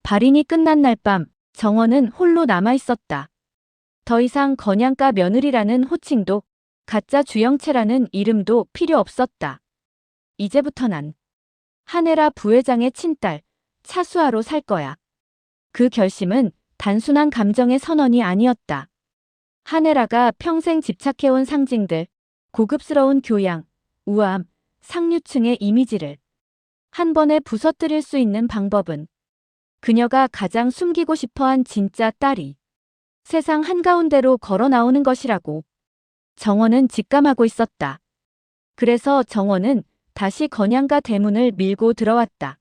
발인이 끝난 날 밤, 정원은 홀로 남아있었다. 더 이상 건양가 며느리라는 호칭도 가짜 주영채라는 이름도 필요 없었다. 이제부터 난 한혜라 부회장의 친딸 차수아로 살 거야. 그 결심은 단순한 감정의 선언이 아니었다. 한혜라가 평생 집착해온 상징들, 고급스러운 교양, 우아함, 상류층의 이미지를 한 번에 부서뜨릴 수 있는 방법은 그녀가 가장 숨기고 싶어한 진짜 딸이 세상 한가운데로 걸어 나오는 것이라고 정원은 직감하고 있었다. 그래서 정원은 다시 건양가 대문을 밀고 들어왔다.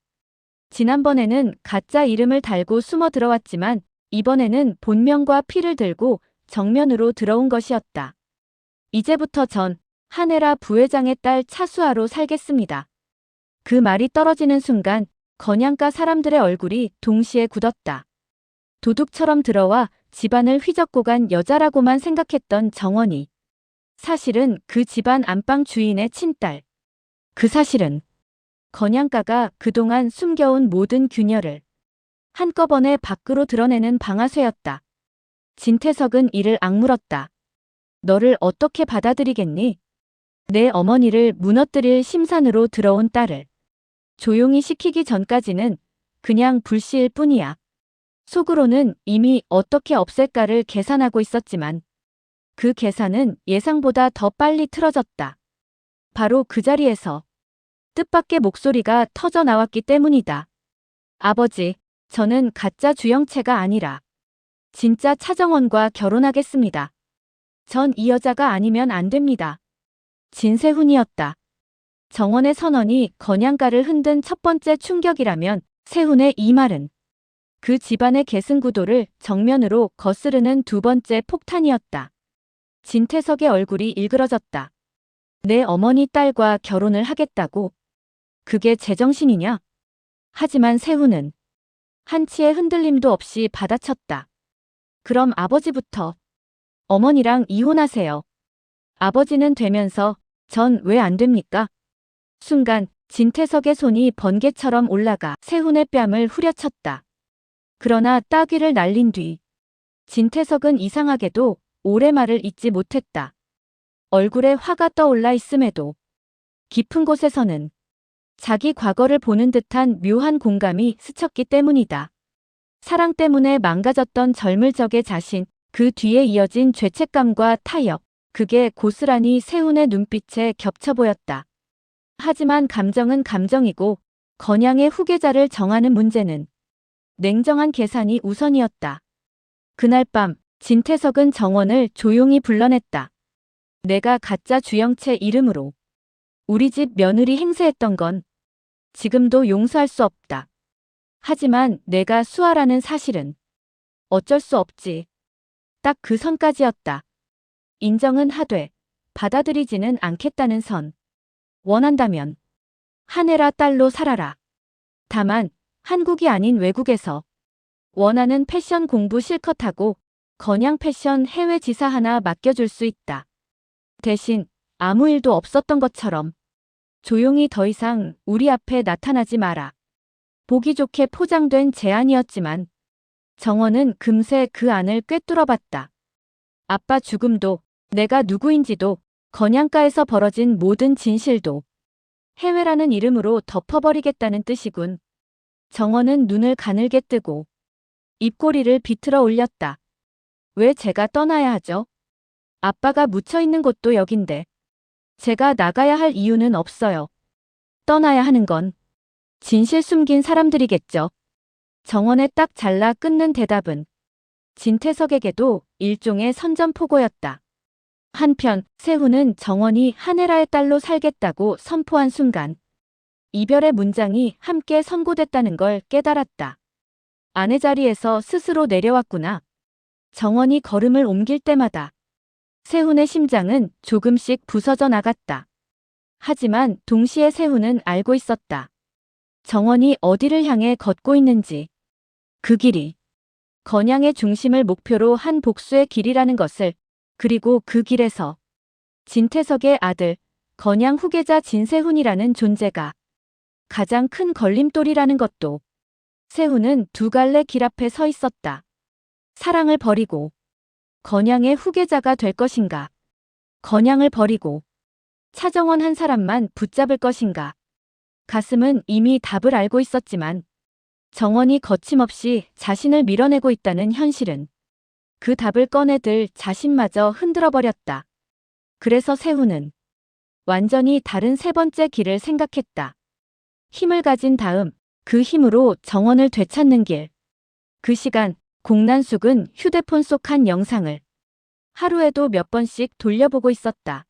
지난번에는 가짜 이름을 달고 숨어 들어왔지만 이번에는 본명과 피를 들고 정면으로 들어온 것이었다. 이제부터 전 한혜라 부회장의 딸 차수아로 살겠습니다. 그 말이 떨어지는 순간 건양가 사람들의 얼굴이 동시에 굳었다. 도둑처럼 들어와 집안을 휘젓고 간 여자라고만 생각했던 정원이 사실은 그 집안 안방 주인의 친딸. 그 사실은 건양가가 그동안 숨겨온 모든 균열을 한꺼번에 밖으로 드러내는 방아쇠였다. 진태석은 이를 악물었다. 너를 어떻게 받아들이겠니? 내 어머니를 무너뜨릴 심산으로 들어온 딸을 조용히 시키기 전까지는 그냥 불씨일 뿐이야. 속으로는 이미 어떻게 없앨까를 계산하고 있었지만 그 계산은 예상보다 더 빨리 틀어졌다. 바로 그 자리에서 뜻밖의 목소리가 터져 나왔기 때문이다. 아버지, 저는 가짜 주영채가 아니라 진짜 차정원과 결혼하겠습니다. 전 이 여자가 아니면 안 됩니다. 진세훈이었다. 정원의 선언이 건양가를 흔든 첫 번째 충격이라면 세훈의 이 말은 그 집안의 계승구도를 정면으로 거스르는 두 번째 폭탄이었다. 진태석의 얼굴이 일그러졌다. 내 어머니 딸과 결혼을 하겠다고? 그게 제정신이냐? 하지만 세훈은 한치의 흔들림도 없이 받아쳤다. 그럼 아버지부터 어머니랑 이혼하세요. 아버지는 되면서 전 왜 안 됩니까? 순간 진태석의 손이 번개처럼 올라가 세훈의 뺨을 후려쳤다. 그러나 따귀를 날린 뒤 진태석은 이상하게도 오래 말을 잇지 못했다. 얼굴에 화가 떠올라 있음에도 깊은 곳에서는 자기 과거를 보는 듯한 묘한 공감이 스쳤기 때문이다. 사랑 때문에 망가졌던 젊을 적의 자신, 그 뒤에 이어진 죄책감과 타협, 그게 고스란히 세훈의 눈빛에 겹쳐 보였다. 하지만 감정은 감정이고 건양의 후계자를 정하는 문제는 냉정한 계산이 우선이었다. 그날 밤 진태석은 정원을 조용히 불러냈다. 내가 가짜 주영채 이름으로 우리 집 며느리 행세했던 건 지금도 용서할 수 없다. 하지만 내가 수아라는 사실은 어쩔 수 없지. 딱 그 선까지였다. 인정은 하되 받아들이지는 않겠다는 선. 원한다면 한혜라 딸로 살아라. 다만 한국이 아닌 외국에서 원하는 패션 공부 실컷 하고 건양 패션 해외 지사 하나 맡겨줄 수 있다. 대신 아무 일도 없었던 것처럼 조용히 더 이상 우리 앞에 나타나지 마라. 보기 좋게 포장된 제안이었지만 정원은 금세 그 안을 꿰뚫어봤다. 아빠 죽음도 내가 누구인지도 건양가에서 벌어진 모든 진실도 해외라는 이름으로 덮어버리겠다는 뜻이군. 정원은 눈을 가늘게 뜨고 입꼬리를 비틀어 올렸다. 왜 제가 떠나야 하죠? 아빠가 묻혀있는 곳도 여긴데 제가 나가야 할 이유는 없어요. 떠나야 하는 건 진실 숨긴 사람들이겠죠. 정원에 딱 잘라 끊는 대답은 진태석에게도 일종의 선전포고였다. 한편 세훈은 정원이 한혜라의 딸로 살겠다고 선포한 순간 이별의 문장이 함께 선고됐다는 걸 깨달았다. 아내 자리에서 스스로 내려왔구나. 정원이 걸음을 옮길 때마다 세훈의 심장은 조금씩 부서져 나갔다. 하지만 동시에 세훈은 알고 있었다. 정원이 어디를 향해 걷고 있는지. 그 길이 건양의 중심을 목표로 한 복수의 길이라는 것을, 그리고 그 길에서 진태석의 아들, 건양 후계자 진세훈이라는 존재가 가장 큰 걸림돌이라는 것도 세훈은 두 갈래 길 앞에 서 있었다. 사랑을 버리고 건양의 후계자가 될 것인가? 건양을 버리고 차정원 한 사람만 붙잡을 것인가? 가슴은 이미 답을 알고 있었지만 정원이 거침없이 자신을 밀어내고 있다는 현실은 그 답을 꺼내들 자신마저 흔들어버렸다. 그래서 세훈은 완전히 다른 세 번째 길을 생각했다. 힘을 가진 다음 그 힘으로 정원을 되찾는 길. 그 시간 공난숙은 휴대폰 속 한 영상을 하루에도 몇 번씩 돌려보고 있었다.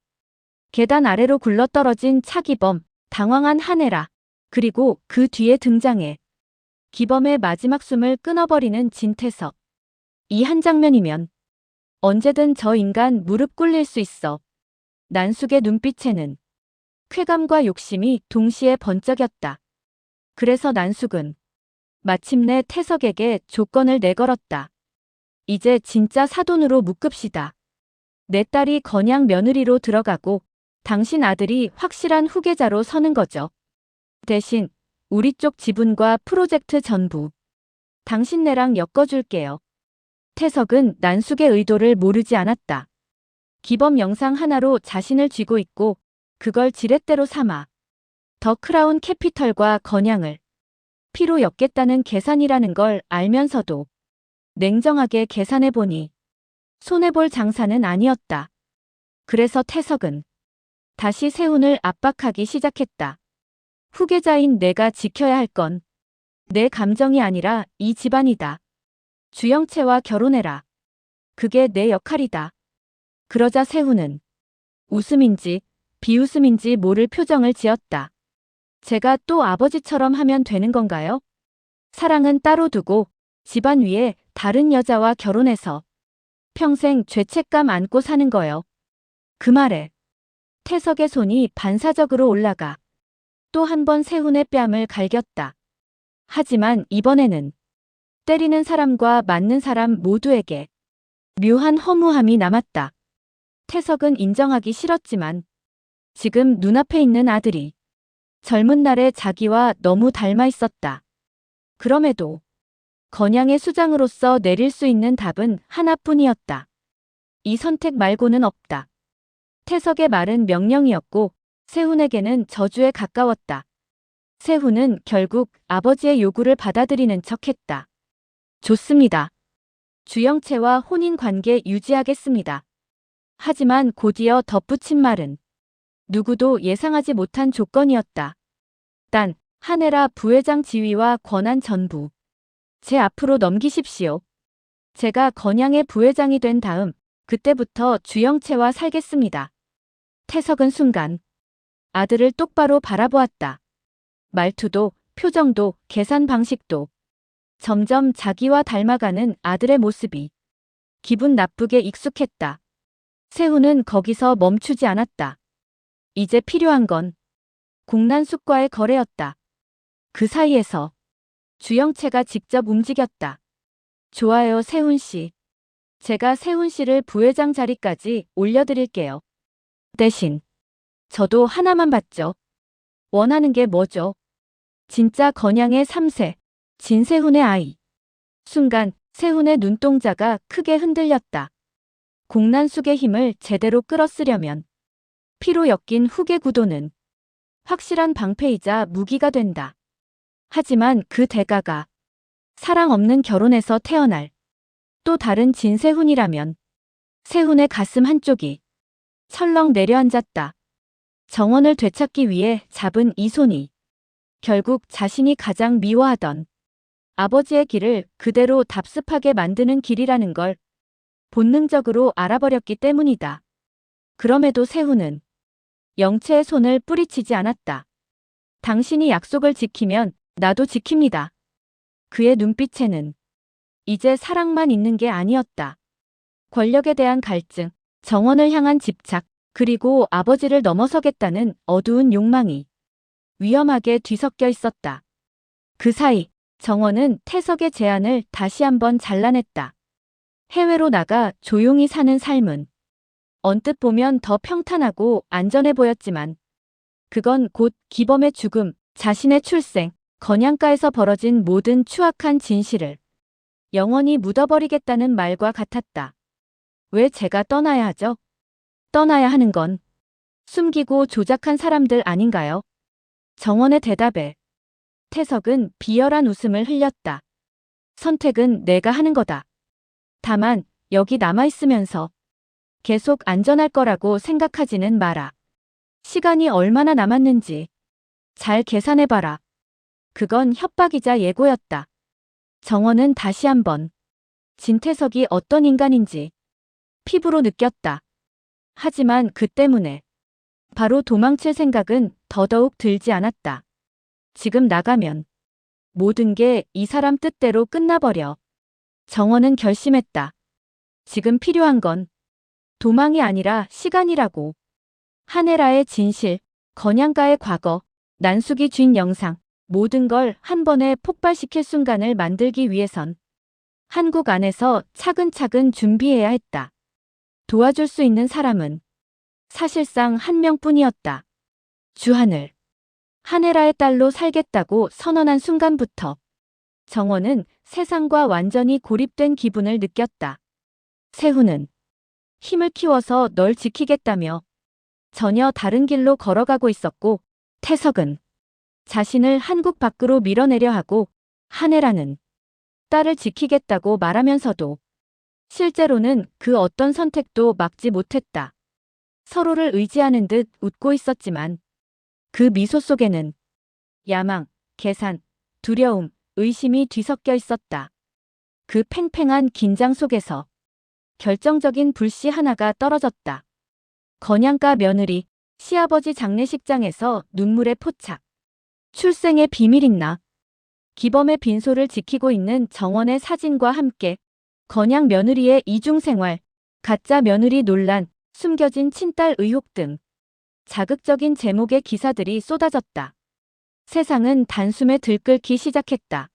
계단 아래로 굴러떨어진 차기범, 당황한 한혜라, 그리고 그 뒤에 등장해 기범의 마지막 숨을 끊어버리는 진태석. 이 한 장면이면 언제든 저 인간 무릎 꿇릴 수 있어. 난숙의 눈빛에는 쾌감과 욕심이 동시에 번쩍였다. 그래서 난숙은 마침내 태석에게 조건을 내걸었다. 이제 진짜 사돈으로 묶읍시다. 내 딸이 건양 며느리로 들어가고 당신 아들이 확실한 후계자로 서는 거죠. 대신 우리 쪽 지분과 프로젝트 전부 당신네랑 엮어줄게요. 태석은 난숙의 의도를 모르지 않았다. 기범 영상 하나로 자신을 쥐고 있고 그걸 지렛대로 삼아 더 크라운 캐피털과 건양을 피로 엮겠다는 계산이라는 걸 알면서도 냉정하게 계산해보니 손해볼 장사는 아니었다. 그래서 태석은 다시 세훈을 압박하기 시작했다. 후계자인 내가 지켜야 할 건 내 감정이 아니라 이 집안이다. 주영채와 결혼해라. 그게 내 역할이다. 그러자 세훈은 웃음인지 비웃음인지 모를 표정을 지었다. 제가 또 아버지처럼 하면 되는 건가요? 사랑은 따로 두고 집안 위에 다른 여자와 결혼해서 평생 죄책감 안고 사는 거요. 그 말에 태석의 손이 반사적으로 올라가 또 한 번 세훈의 뺨을 갈겼다. 하지만 이번에는 때리는 사람과 맞는 사람 모두에게 묘한 허무함이 남았다. 태석은 인정하기 싫었지만 지금 눈앞에 있는 아들이 젊은 날의 자기와 너무 닮아 있었다. 그럼에도 건양의 수장으로서 내릴 수 있는 답은 하나뿐이었다. 이 선택 말고는 없다. 태석의 말은 명령이었고 세훈에게는 저주에 가까웠다. 세훈은 결국 아버지의 요구를 받아들이는 척했다. 좋습니다. 주영채와 혼인관계 유지하겠습니다. 하지만 곧이어 덧붙인 말은 누구도 예상하지 못한 조건이었다. 단, 한혜라 부회장 지위와 권한 전부 제 앞으로 넘기십시오. 제가 건양의 부회장이 된 다음 그때부터 주영채와 살겠습니다. 태석은 순간 아들을 똑바로 바라보았다. 말투도 표정도 계산 방식도 점점 자기와 닮아가는 아들의 모습이 기분 나쁘게 익숙했다. 세훈은 거기서 멈추지 않았다. 이제 필요한 건 공난숙과의 거래였다. 그 사이에서 주영채가 직접 움직였다. 좋아요, 세훈 씨. 제가 세훈 씨를 부회장 자리까지 올려드릴게요. 대신 저도 하나만 받죠. 원하는 게 뭐죠? 진짜 건양의 3세, 진세훈의 아이. 순간 세훈의 눈동자가 크게 흔들렸다. 공난숙의 힘을 제대로 끌어쓰려면 피로 엮인 후계 구도는 확실한 방패이자 무기가 된다. 하지만 그 대가가 사랑 없는 결혼에서 태어날 또 다른 진세훈이라면 세훈의 가슴 한쪽이 철렁 내려앉았다. 정원을 되찾기 위해 잡은 이 손이 결국 자신이 가장 미워하던 아버지의 길을 그대로 답습하게 만드는 길이라는 걸 본능적으로 알아버렸기 때문이다. 그럼에도 세훈은 영채의 손을 뿌리치지 않았다. 당신이 약속을 지키면 나도 지킵니다. 그의 눈빛에는 이제 사랑만 있는 게 아니었다. 권력에 대한 갈증, 정원을 향한 집착, 그리고 아버지를 넘어서겠다는 어두운 욕망이 위험하게 뒤섞여 있었다. 그 사이 정원은 태석의 제안을 다시 한번 잘라냈다. 해외로 나가 조용히 사는 삶은 언뜻 보면 더 평탄하고 안전해 보였지만 그건 곧 기범의 죽음, 자신의 출생, 건양가에서 벌어진 모든 추악한 진실을 영원히 묻어버리겠다는 말과 같았다. 왜 제가 떠나야 하죠? 떠나야 하는 건 숨기고 조작한 사람들 아닌가요? 정원의 대답에 태석은 비열한 웃음을 흘렸다. 선택은 내가 하는 거다. 다만 여기 남아있으면서 계속 안전할 거라고 생각하지는 마라. 시간이 얼마나 남았는지 잘 계산해봐라. 그건 협박이자 예고였다. 정원은 다시 한번 진태석이 어떤 인간인지 피부로 느꼈다. 하지만 그 때문에 바로 도망칠 생각은 더더욱 들지 않았다. 지금 나가면 모든 게 이 사람 뜻대로 끝나버려. 정원은 결심했다. 지금 필요한 건 도망이 아니라 시간이라고. 한혜라의 진실, 건양가의 과거, 난숙이 쥔 영상, 모든 걸 한 번에 폭발시킬 순간을 만들기 위해선 한국 안에서 차근차근 준비해야 했다. 도와줄 수 있는 사람은 사실상 한 명뿐이었다. 주하늘. 한혜라의 딸로 살겠다고 선언한 순간부터 정원은 세상과 완전히 고립된 기분을 느꼈다. 세훈은 힘을 키워서 널 지키겠다며 전혀 다른 길로 걸어가고 있었고, 태석은 자신을 한국 밖으로 밀어내려 하고, 한혜라는 딸을 지키겠다고 말하면서도 실제로는 그 어떤 선택도 막지 못했다. 서로를 의지하는 듯 웃고 있었지만 그 미소 속에는 야망, 계산, 두려움, 의심이 뒤섞여 있었다. 그 팽팽한 긴장 속에서 결정적인 불씨 하나가 떨어졌다. 건양가 며느리, 시아버지 장례식장에서 눈물의 포착. 출생의 비밀 있나? 기범의 빈소를 지키고 있는 정원의 사진과 함께 건양 며느리의 이중생활, 가짜 며느리 논란, 숨겨진 친딸 의혹 등 자극적인 제목의 기사들이 쏟아졌다. 세상은 단숨에 들끓기 시작했다.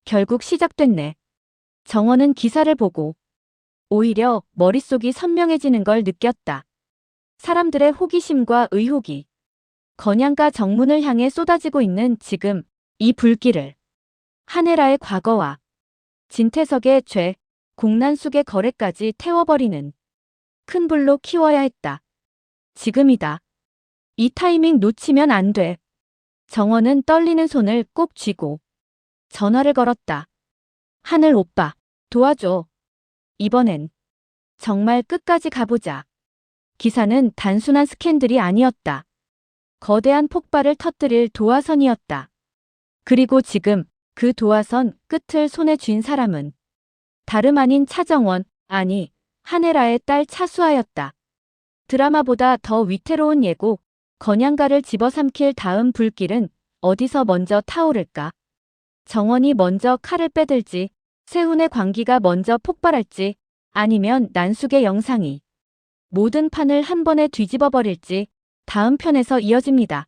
결국 시작됐네. 정원은 기사를 보고 오히려 머릿속이 선명해지는 걸 느꼈다. 사람들의 호기심과 의혹이 건양가 정문을 향해 쏟아지고 있는 지금 이 불길을 한혜라의 과거와 진태석의 죄, 공난숙의 거래까지 태워버리는 큰 불로 키워야 했다. 지금이다. 이 타이밍 놓치면 안 돼. 정원은 떨리는 손을 꼭 쥐고 전화를 걸었다. 하늘 오빠, 도와줘. 이번엔 정말 끝까지 가보자. 기사는 단순한 스캔들이 아니었다. 거대한 폭발을 터뜨릴 도화선이었다. 그리고 지금 그 도화선 끝을 손에 쥔 사람은 다름 아닌 차정원, 아니 한혜라의 딸 차수아였다. 드라마보다 더 위태로운 예고, 건양가를 집어삼킬 다음 불길은 어디서 먼저 타오를까? 정원이 먼저 칼을 빼들지, 세훈의 광기가 먼저 폭발할지, 아니면 난숙의 영상이 모든 판을 한 번에 뒤집어 버릴지 다음 편에서 이어집니다.